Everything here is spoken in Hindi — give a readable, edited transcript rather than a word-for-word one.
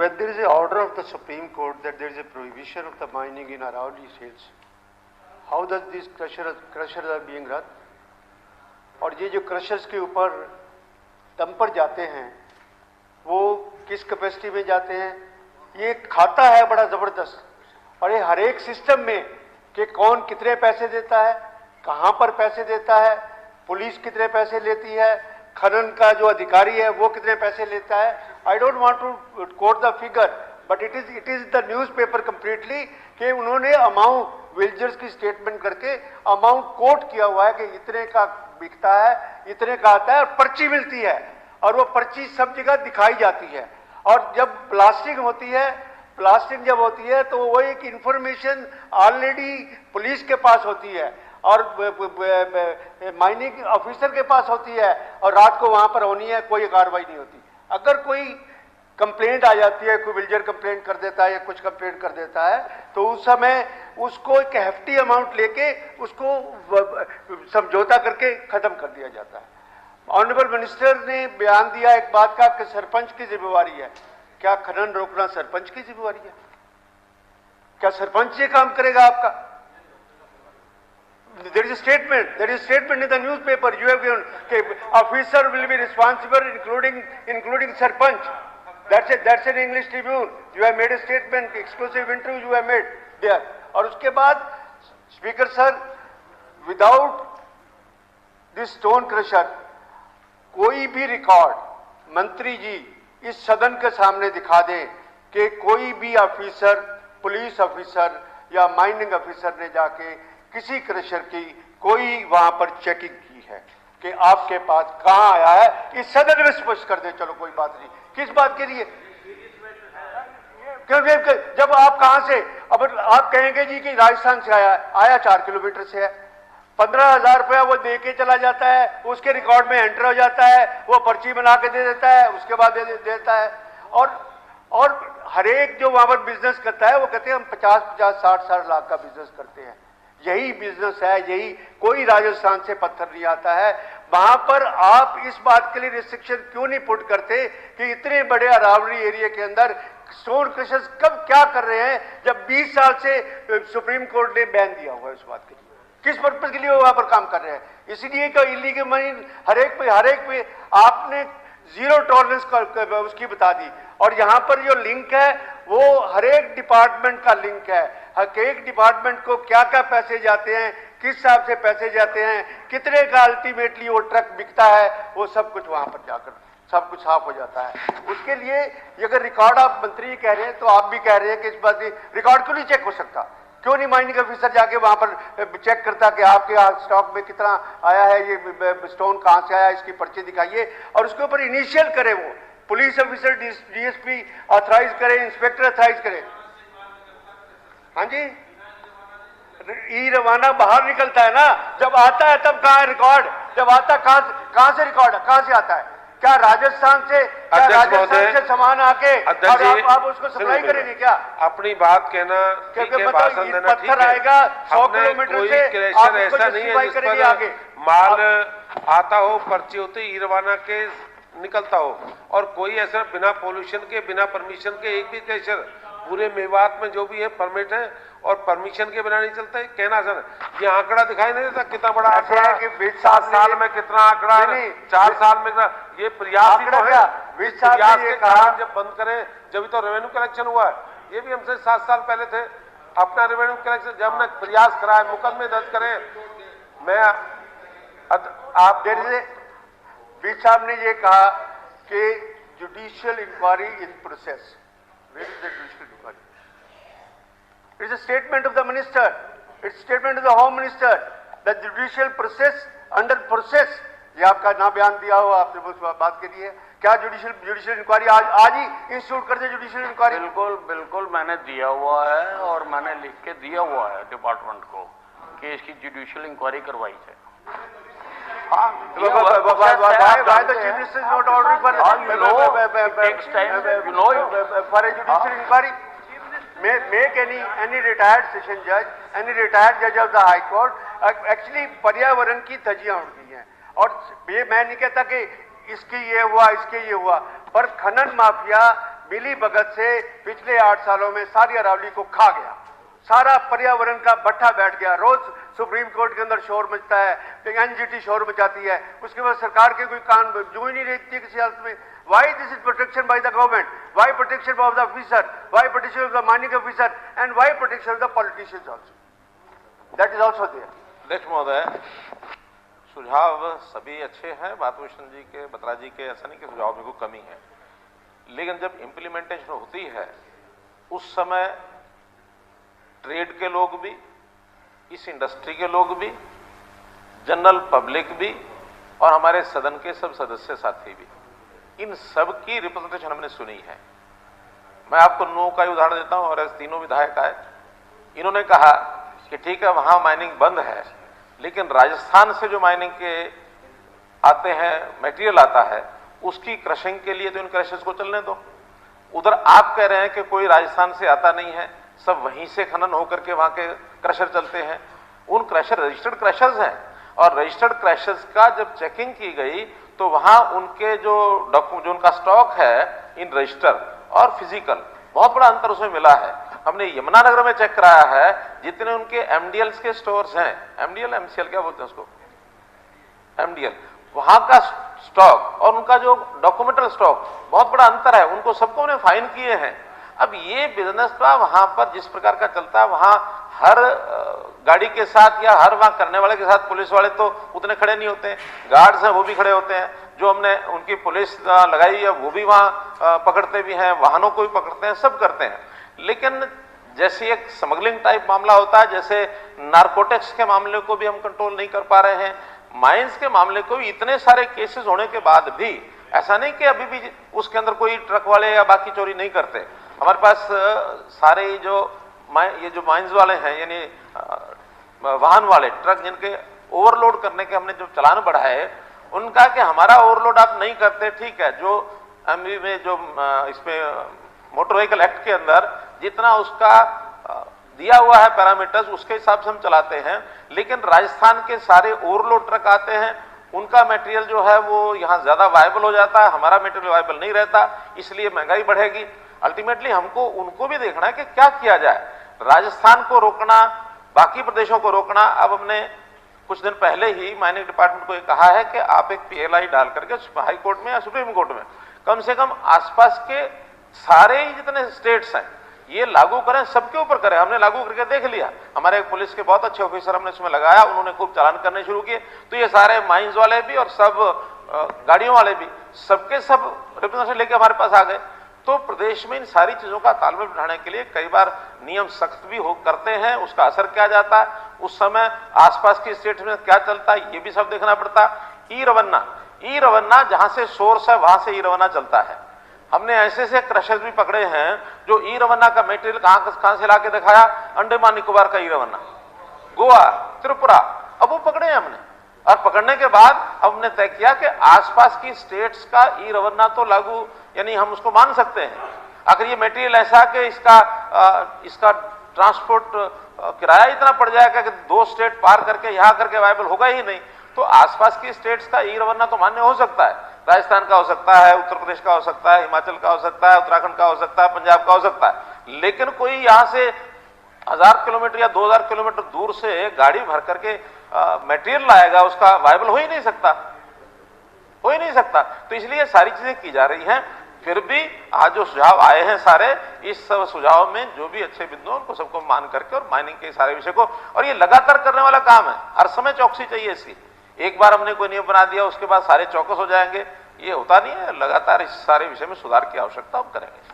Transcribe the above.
when there is an order of the Supreme Court that there is a prohibition of the mining in Aravalli Hills, how does these crushers are being run? और ये जो क्रशर्स के ऊपर दम पर जाते हैं वो किस कैपेसिटी में जाते हैं? ये खाता है बड़ा जबरदस्त, और ये हर एक सिस्टम में कि कौन कितने पैसे देता है, कहां पर पैसे देता है, पुलिस कितने पैसे लेती है, खनन का जो अधिकारी है वो कितने पैसे लेता है. I don't want to quote the figure, but it is the newspaper completely कि उन्होंने अमाउंट विल्जर्स की स्टेटमेंट करके अमाउंट कोट किया हुआ है कि इतने का बिकता है, इतने का आता है, और पर्ची मिलती है और वो पर्ची सब जगह दिखाई जाती है. और जब ब्लास्टिंग होती है, ब्लास्टिंग जब होती है तो वो एक इंफॉर्मेशन ऑलरेडी पुलिस के पास होती है और माइनिंग ऑफिसर के पास होती है, और रात को वहां पर होनी है, कोई कार्रवाई नहीं होती. अगर कोई कंप्लेंट आ जाती है, कोई विल्जर कंप्लेंट कर देता है या कुछ कंप्लेंट कर देता है, तो उस समय उसको एक hefty अमाउंट लेके उसको समझौता करके खत्म कर दिया जाता है. ऑनरेबल मिनिस्टर ने बयान दिया एक बात का कि सरपंच की जिम्मेवारी है. क्या खनन रोकना सरपंच की जिम्मेवारी है? क्या सरपंच ये काम करेगा आपका? There is a statement in the newspaper you have given कि officer will be responsible including sarpanch. That's an English Tribune. You have made a statement, exclusive interview you have made there. और उसके बाद speaker sir, without this stone crusher कोई भी रिकॉर्ड मंत्री जी इस सदन के सामने दिखा दें कि कोई भी ऑफिसर, पुलिस ऑफिसर या माइनिंग ऑफिसर ने जाके किसी क्रशर की कोई वहां पर चेकिंग की है कि आपके पास कहां आया है, इस सदन में स्पष्ट कर दे. चलो कोई बात नहीं, किस बात के लिए? क्योंकि जब आप कहां से, अब आप कहेंगे जी कि राजस्थान से आया 4 किलोमीटर से है, 15,000 रुपया वो दे के चला जाता है, उसके रिकॉर्ड में एंटर हो जाता है, वो पर्ची बना के दे देता है, उसके बाद देता है. और हर एक जो वहां पर बिजनेस करता है वो कहते हैं हम 50-50, 60-60 लाख का बिजनेस करते हैं. यही बिजनेस है, यही. कोई राजस्थान से पत्थर नहीं आता है. वहां पर आप इस बात के लिए रिस्ट्रिक्शन क्यों नहीं पुट करते कि इतने बड़े अरावली एरिया के अंदर स्टोन क्रशर्स कब क्या कर रहे हैं, जब 20 साल से सुप्रीम कोर्ट ने बैन दिया हुआ है उस बात के लिए? किस पर्पज के लिए वहां पर काम कर रहे हैं? इसलिए कि इलीगल माइनिंग हर एक पे आपने जीरो टॉलरेंस उसकी बता दी. और यहां पर जो लिंक है वो हर एक डिपार्टमेंट का लिंक है. हर एक डिपार्टमेंट को क्या क्या पैसे जाते हैं, किस हिसाब से पैसे जाते हैं, कितने का अल्टीमेटली वो ट्रक बिकता है, वो सब कुछ वहां पर जाकर सब कुछ साफ हो जाता है. उसके लिए अगर रिकॉर्ड आप मंत्री कह रहे हैं तो आप भी कह रहे हैं कि इस बात रिकॉर्ड क्यों नहीं चेक हो सकता? क्यों नहीं माइनिंग ऑफिसर जाके वहां पर चेक करता कि आपके यहाँ स्टॉक में कितना आया है, ये स्टोन कहां से आया, इसकी पर्ची दिखाइए, और उसके ऊपर इनिशियल करे. वो पुलिस ऑफिसर, डीएसपी ऑथराइज करे, इंस्पेक्टर ऑथराइज करे. हाँ जी, ई रवाना बाहर निकलता है ना, जब आता है तब कहाँ है रिकॉर्ड? जब आता कहां से रिकॉर्ड, कहां से आता है? क्या राजस्थान से सामान आके और आप उसको सप्लाई करेंगे क्या? अपनी बात कहना, भाषण देना ठीक है. पत्थर आएगा 100 किलोमीटर से, आप ऐसा नहीं है जिस पर आगे माल आता हो, पर्ची होती ई रवाना के निकलता हो, और कोई ऐसा बिना पोल्यूशन के, बिना परमिशन के एक भी क्रशर पूरे मेवात में जो भी है परमिट है और परमिशन के बिना नहीं चलता है. कहना आसान है. ये आंकड़ा दिखाई नहीं देता कितना बड़ा आंकड़ा है कि 7 साल में कितना आंकड़ा है, 4 साल में कितना. ये प्रयास ही तो है. प्रयास के कारण जब बंद करें, जब तो रेवेन्यू कलेक्शन हुआ है. ये भी हमसे 7 साल पहले थे अपना रेवेन्यू कलेक्शन. जब हमने प्रयास कराया, मुकदमे दर्ज करें. मैं आप बीच साहब ने ये कहा कि judicial inquiry in process. Where is the judicial inquiry? It is a statement of the minister. It's a statement of the home minister. The judicial process under process. ये आपका ना बयान दिया हुआ, आपने उस बात के लिए क्या जुडिशियल इंक्वायरी आज ही इंस्टीट्यूट कर दे जुडिशियल इंक्वायरी? बिल्कुल मैंने दिया हुआ है और मैंने लिख के दिया हुआ है डिपार्टमेंट को कि इसकी जुडिशियल इंक्वायरी करवाई जाए. Why the chief minister is not ordering for takes time, for a judicial inquiry? Make any retired session judge, any retired judge of the High Court. Actually पर्यावरण की धज्जियां उड़ गई हैं. और ये मैं नहीं कहता कि इसकी ये हुआ, इसके ये हुआ, पर खनन माफिया मिली भगत से पिछले 8 सालों में सारी अरावली को खा गया। सारा पर्यावरण का भट्ठा बैठ गया। रोज सुप्रीम कोर्ट के अंदर शोर मचता है, एनजीटी शोर मचाती है, उसके बाद सरकार के कोई कान जो ही नहीं रहती किसी हालत में। Why this is protection by the government, why protection of the officer, why protection of the mining officer and why protection of the politicians also, that is also there. अध्यक्ष महोदय, सुझाव सभी अच्छे हैं, बातभूषण जी के, बत्रा जी के, ऐसा नहीं कि सुझाव में कोई कमी है, लेकिन जब इम्प्लीमेंटेशन होती है उस समय ट्रेड के लोग भी, इस इंडस्ट्री के लोग भी, जनरल पब्लिक भी और हमारे सदन के सब सदस्य साथी भी, इन सब की रिप्रेजेंटेशन हमने सुनी है। मैं आपको नो का ही उदाहरण देता हूं, और ऐसे तीनों विधायक आए, इन्होंने कहा कि ठीक है वहां माइनिंग बंद है, लेकिन राजस्थान से जो माइनिंग के आते हैं, मटेरियल आता है, उसकी क्रशिंग के लिए तो इन क्रशर्स को चलने दो। उधर आप कह रहे हैं कि कोई राजस्थान से आता नहीं है, सब वहीं से खनन होकर के वहां के क्रशर चलते हैं। उन क्रशर रजिस्टर्ड क्रशर्स हैं, और रजिस्टर्ड क्रशर्स का जब चेकिंग की गई तो वहां उनके जो उनका स्टॉक है इन रजिस्टर और फिजिकल, बहुत बड़ा अंतर उसमें मिला है। हमने यमुनानगर में चेक कराया है, जितने उनके एमडीएल के स्टोर्स हैं, एमडीएल एमसीएल क्या बोलते हैं उसको, एमडीएल, वहां का स्टॉक और उनका जो डॉक्यूमेंटल स्टॉक, बहुत बड़ा अंतर है। उनको सबको हमने फाइन किए हैं। अब ये बिजनेस का वहां पर जिस प्रकार का चलता है, वहां हर गाड़ी के साथ या हर वहां करने वाले के साथ पुलिस वाले तो उतने खड़े नहीं होते हैं, गार्ड्स हैं वो भी खड़े होते हैं, जो हमने उनकी पुलिस लगाई है वो भी वहां पकड़ते भी हैं, वाहनों को भी पकड़ते हैं, सब करते हैं। लेकिन जैसे एक स्मगलिंग टाइप मामला होता है, जैसे नारकोटिक्स के मामले को भी हम कंट्रोल नहीं कर पा रहे हैं, माइंस के मामले को भी इतने सारे केसेस होने के बाद भी ऐसा नहीं कि अभी भी उसके अंदर कोई ट्रक वाले या बाकी चोरी नहीं करते। हमारे पास सारे ये जो माइंस वाले हैं, यानी वाहन वाले ट्रक जिनके ओवरलोड करने के हमने जो चालान बढ़ाए, उनका कि हमारा ओवरलोड आप नहीं करते, ठीक है, जो एमवी में जो इसमें मोटर व्हीकल एक्ट के अंदर जितना उसका दिया हुआ है पैरामीटर्स, उसके हिसाब से हम चलाते हैं। लेकिन राजस्थान के सारे ओवरलोड ट्रक आते हैं, उनका मटेरियल जो है वो यहाँ ज्यादा वायबल हो जाता है, हमारा मटेरियल वायबल नहीं रहता, इसलिए महंगाई बढ़ेगी। अल्टीमेटली हमको उनको भी देखना है कि क्या किया जाए, राजस्थान को रोकना, बाकी प्रदेशों को रोकना। अब हमने कुछ दिन पहले ही माइनिंग डिपार्टमेंट को ये कहा है कि आप एक पीएलआई डाल करके हाई कोर्ट में या सुप्रीम कोर्ट में कम से कम आसपास के सारे ही जितने स्टेट्स हैं ये लागू करें, सबके ऊपर करें। हमने लागू करके देख लिया, हमारे पुलिस के बहुत अच्छे ऑफिसर हमने इसमें लगाया, उन्होंने खूब चालान करने शुरू किए, तो ये सारे माइंस वाले भी और सब गाड़ियों वाले भी सबके सब रिप्रेजेंटेशन लेके हमारे पास आ गए। तो प्रदेश में इन सारी चीजों का तालमेल बिठाने के लिए कई बार नियम सख्त भी करते हैं, उसका असर क्या जाता है, उस समय आसपास की स्टेट में क्या चलता है, ये भी सब देखना पड़ता है। ई रवन्ना जहां से सोर्स है वहां से ई रवन्ना चलता है। हमने ऐसे क्रशर्स भी पकड़े हैं जो ई रवन्ना का मटेरियल कहां से लाके दिखाया, अंडमान निकोबार का ई रवन्ना, गोवा, त्रिपुरा, अब वो पकड़े हैं हमने। और पकड़ने के बाद अब हमने तय किया कि आसपास की स्टेट्स का ई रवन्ना तो लागू, यानी हम उसको मान सकते हैं। अगर ये मटेरियल ऐसा कि इसका ट्रांसपोर्ट किराया इतना पड़ जाएगा कि 2 स्टेट पार करके यहां करके वायबल होगा ही नहीं, तो आसपास की स्टेट्स का ई रवन्ना तो मान्य हो सकता है। राजस्थान का हो सकता है, उत्तर प्रदेश का हो सकता है, हिमाचल का हो सकता है, उत्तराखंड का हो सकता है, पंजाब का हो सकता है। लेकिन कोई यहां से 1000 किलोमीटर या 2000 किलोमीटर दूर से गाड़ी भर करके मटेरियल लाएगा, उसका वायबल हो ही नहीं सकता। तो इसलिए सारी चीजें की जा रही हैं। फिर भी आज जो सुझाव आए हैं सारे, इस सब सुझाव में जो भी अच्छे बिंदु उनको सबको मान करके और माइनिंग के सारे विषय को, और ये लगातार करने वाला काम है, हर समय चौकसी चाहिए इसकी। एक बार हमने कोई नियम बना दिया उसके बाद सारे चौकस हो जाएंगे, ये होता नहीं है। लगातार इस सारे विषय में सुधार की आवश्यकता हम करेंगे।